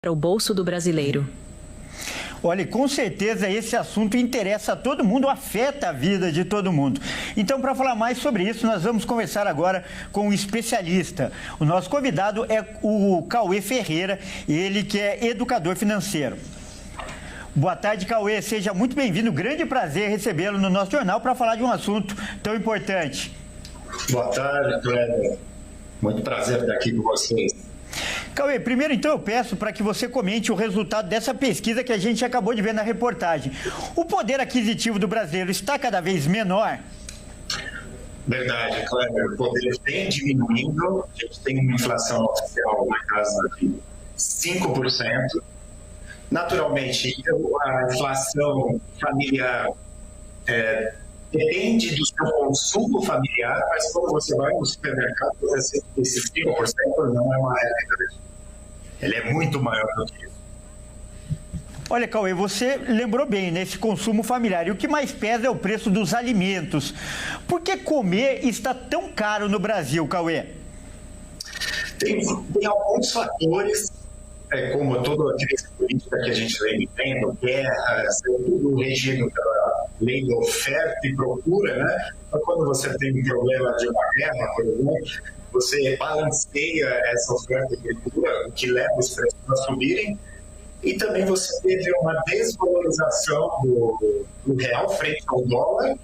para o bolso do brasileiro. Olha, com certeza esse assunto interessa a todo mundo, afeta a vida de todo mundo. Então, para falar mais sobre isso, nós vamos conversar agora com um especialista. O nosso convidado é o Cauê Ferreira, ele que é educador financeiro. Boa tarde, Cauê. Seja muito bem-vindo. Grande prazer recebê-lo no nosso jornal para falar de um assunto tão importante. Boa tarde, Kleber. Muito prazer estar aqui com vocês. Cauê, primeiro então eu peço para que você comente o resultado dessa pesquisa que a gente acabou de ver na reportagem. O poder aquisitivo do brasileiro está cada vez menor? Verdade, Kleber. O poder vem diminuindo. A gente tem uma inflação oficial na casa de 5%. Naturalmente, a inflação familiar depende do seu consumo familiar, mas quando você vai no supermercado, esse 5% não é uma realidade. Ele é muito maior do que isso. Olha, Cauê, você lembrou bem, né, esse consumo familiar. E o que mais pesa é o preço dos alimentos. Por que comer está tão caro no Brasil, Cauê? Tem alguns fatores, como toda a crise política que a gente vem vivendo, guerra, tudo regido pela lei da oferta e procura, né? Então, quando você tem um problema de uma guerra, por exemplo, você balanceia essa oferta e procura, o que leva os preços a subirem, e também você teve uma desvalorização do real frente ao dólar,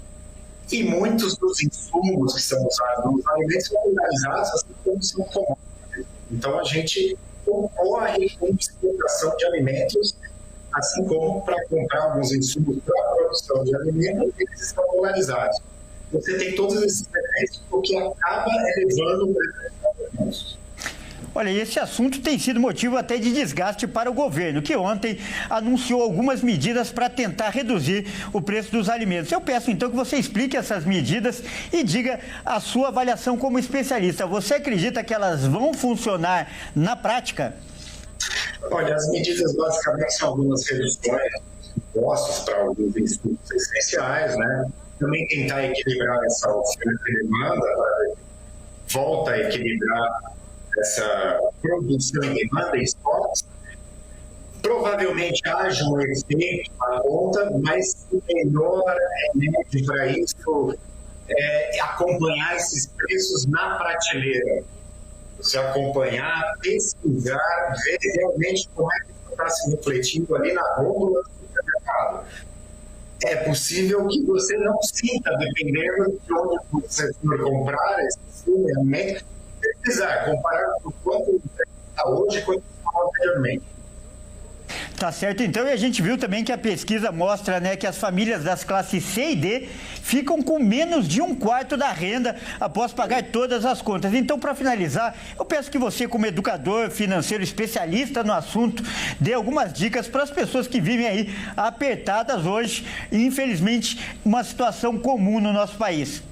e muitos dos insumos que são usados nos alimentos são organizados assim como são commodities. Então, a gente concorre com exportação de alimentos, assim como para comprar alguns insumos para a produção de alimentos, eles estão polarizados. Você tem todos esses efeitos, o que acaba elevando o preço dos alimentos. Olha, esse assunto tem sido motivo até de desgaste para o governo, que ontem anunciou algumas medidas para tentar reduzir o preço dos alimentos. Eu peço então que você explique essas medidas e diga a sua avaliação como especialista. Você acredita que elas vão funcionar na prática? Olha, as medidas basicamente são algumas reduções de impostos para alguns insumos essenciais, né? Também tentar equilibrar essa oferta e demanda, volta a equilibrar essa produção e demanda em estoques. Provavelmente haja um efeito na ponta, mas o melhor remédio para isso é acompanhar esses preços na prateleira. Você acompanhar, pesquisar, ver realmente como é que está se refletindo ali na gôndola do supermercado. É possível que você não sinta, dependendo de onde você for comprar esse suplemento, pesquisar, comparar com quanto está hoje e quanto estava anteriormente. Tá certo, então, e a gente viu também que a pesquisa mostra, né, que as famílias das classes C e D ficam com menos de 1/4 da renda após pagar todas as contas. Então, para finalizar, eu peço que você, como educador financeiro especialista no assunto, dê algumas dicas para as pessoas que vivem aí apertadas hoje e, infelizmente, uma situação comum no nosso país.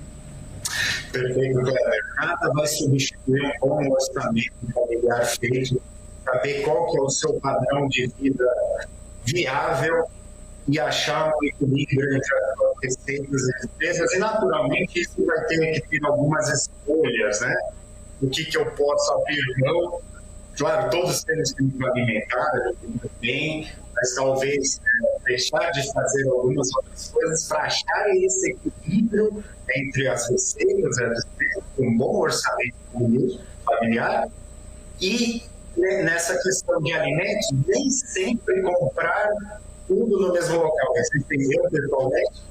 Perfeito, Kleber. Nada vai substituir um bom orçamento familiar feito, saber qual que é o seu padrão de vida viável e achar um equilíbrio entre as suas receitas e despesas. E, naturalmente, isso vai ter que ter algumas escolhas, né? O que eu posso abrir mão? Claro, todos temos que nos alimentar bem, mas talvez deixar de fazer algumas outras coisas para achar esse equilíbrio entre as receitas e as despesas, um bom orçamento familiar. E nessa questão de alimentos, nem sempre comprar tudo no mesmo local. Eu, pessoalmente,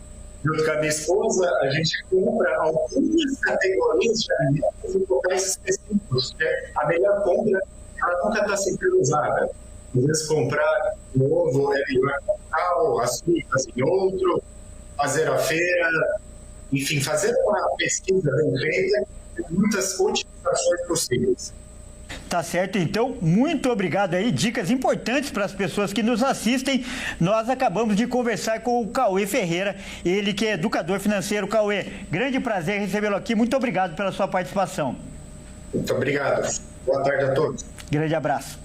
junto com a minha esposa, a gente compra algumas categorias de alimentos em locais específicos. A melhor compra, ela nunca está sempre usada. Às vezes, comprar ovo é melhor em local, as frutas em outro, fazer a feira, enfim, fazer uma pesquisa bem feita, muitas otimizações possíveis. Tá certo, então, muito obrigado aí, dicas importantes para as pessoas que nos assistem. Nós acabamos de conversar com o Cauê Ferreira, ele que é educador financeiro. Cauê, grande prazer recebê-lo aqui, muito obrigado pela sua participação. Muito obrigado, boa tarde a todos. Grande abraço.